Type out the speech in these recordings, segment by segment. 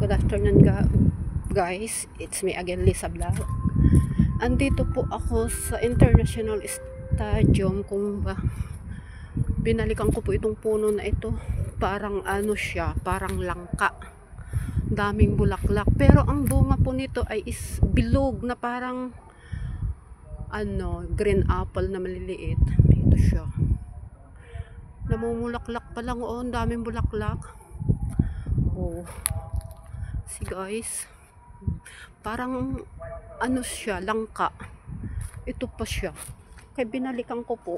Good afternoon guys, it's me again, Lisa Vlog. Andito po ako sa International Stadium kung ba binalikan ko po itong puno na ito. Parang ano siya, parang langka, daming bulaklak, pero ang bunga po nito ay bilog na parang ano, green apple na maliliit. Ito siya, namumulaklak pa lang, oh, daming bulaklak. Oh, see guys, parang ano siya, langka. Ito pa siya, kaya binalikan ko po.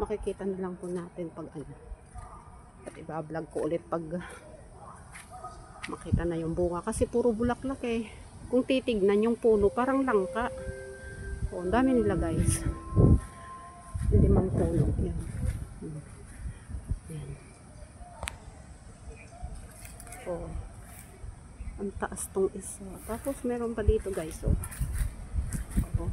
Makikita na lang po natin pag ano, at iba-vlog ko ulit pag makita na yung bunga, kasi puro bulaklak eh. Kung titignan yung puno, parang langka. Oh, ang dami nila guys, hindi man puno yan. Yan. Oh, ang taas tong isa. Tapos meron pa dito guys, oh. Oh.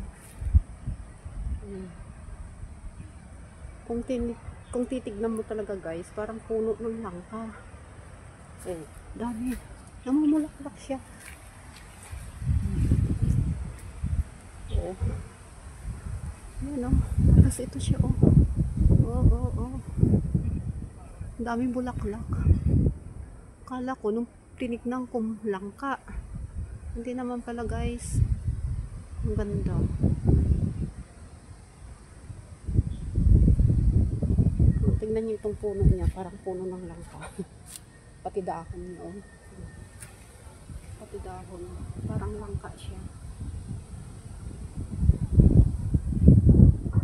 Kung titignan mo talaga guys, parang puno ng langka. Oh, dami. Namumulaklak siya. Oh. Yan, oh. Tapos ito siya, oh. Oh. Ang daming bulaklak. Kala ko nung tinignan ko langka, hindi naman pala guys. Ang ganda. Tingnan niyo itong puno niya, parang puno ng langka. Pati dahon niya, oh. Pati dahon, parang langka siya.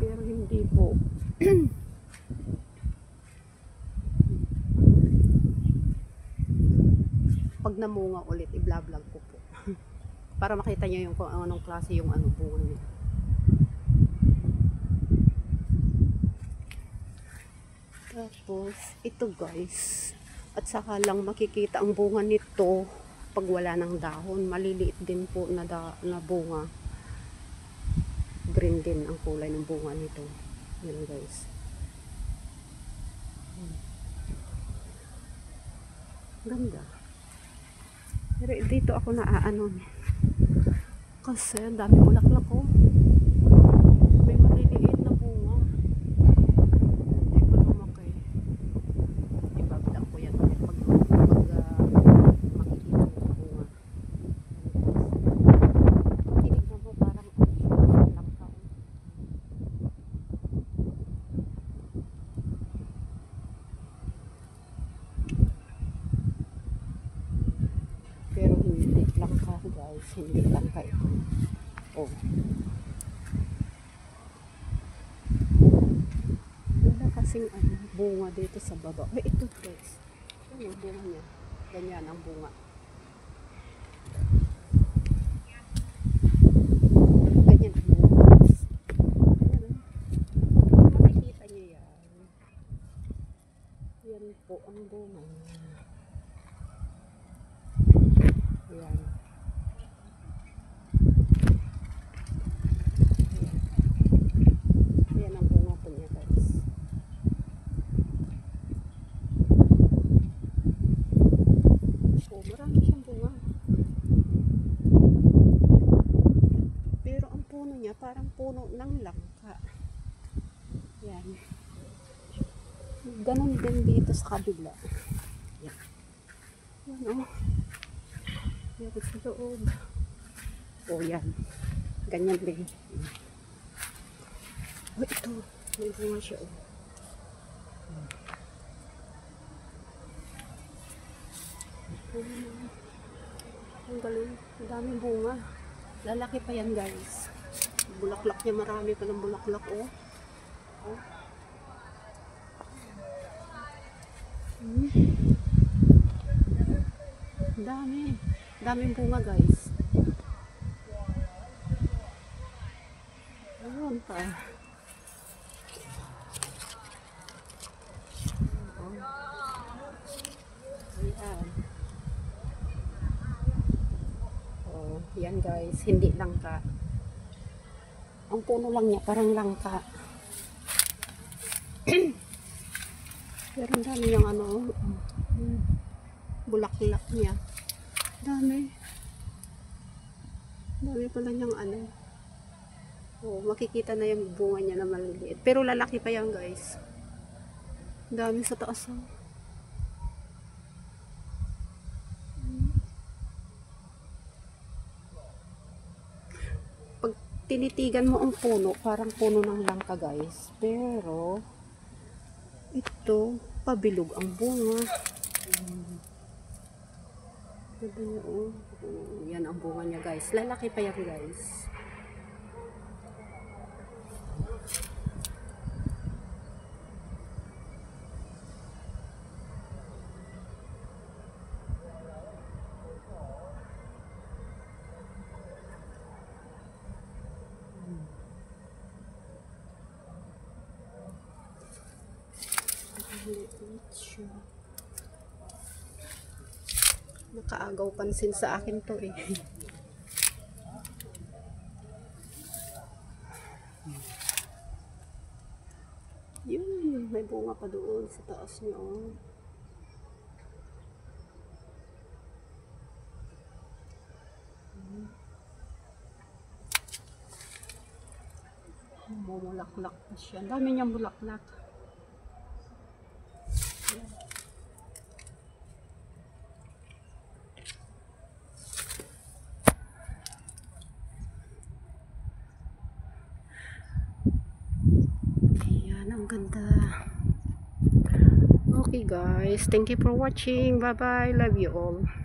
Pero hindi po. Pag namunga ulit, i-vlog ko po. Para makita niyo yung kung anong klase yung ano, bunga niya. Tapos, ito guys. At saka lang makikita ang bunga nito pag wala ng dahon. Maliliit din po na bunga. Green din ang kulay ng bunga nito. Yan guys. Ganda. Pero dito ako naaano, kasi ang dami bulaklak ko. May maliliit na bunga. Hindi ko lumaki. Ibabilang ko yan ulit pag makikita yung bunga. Tinignan mo parang langka. Pero hindi langka guys, hindi langka ito. Oh. Wala kasing ano, bunga dito sa baba. Ay, ito guys. Ano yung bunga niya? Ganyan ang bunga. Ganyan ang bunga. Ayan. Makikita niyo yan. Yan po ang bunga niya. Ayan. Ayan ang bunga po niya guys. Oh, marami siyang bunga. Pero ang puno niya parang puno ng langka. Ayan. Ganon din dito sa kabila. Ayan. Ayan, oh. Yan sa loob. Oh, yan. Ganyan din. Oh, ito. May bunga siya, oh. Ang galing. Ang daming bunga. Lalaki pa yan, guys. Bulaklak niya, marami pa ng bulaklak, oh. Oh. Dami. Daming bunga guys. Ayun pa. Ayan. Oh, yan guys. Hindi langka. Ang puno lang niya parang langka. Pero ang dami yung ano. bulaklak niya. Dami. Dami pala niyang ano. Oh, makikita na yung bunga niya na maliliit. Pero lalaki pa yan, guys. Dami sa taas. Oh. Pag tinitigan mo ang puno, parang puno ng langka, guys. Pero ito, pabilog ang bunga. Diba niyo, oh. Yan ang bunga niya, guys. Lalaki pa yan, guys. Nakaagaw pansin sa akin to eh. Yun, may bunga pa doon sa taas niya, oh. Bumulaklak pa siya. Ang dami niyang bulaklak. Ayan, ang ganda. Okay guys, thank you for watching. Bye bye, love you all.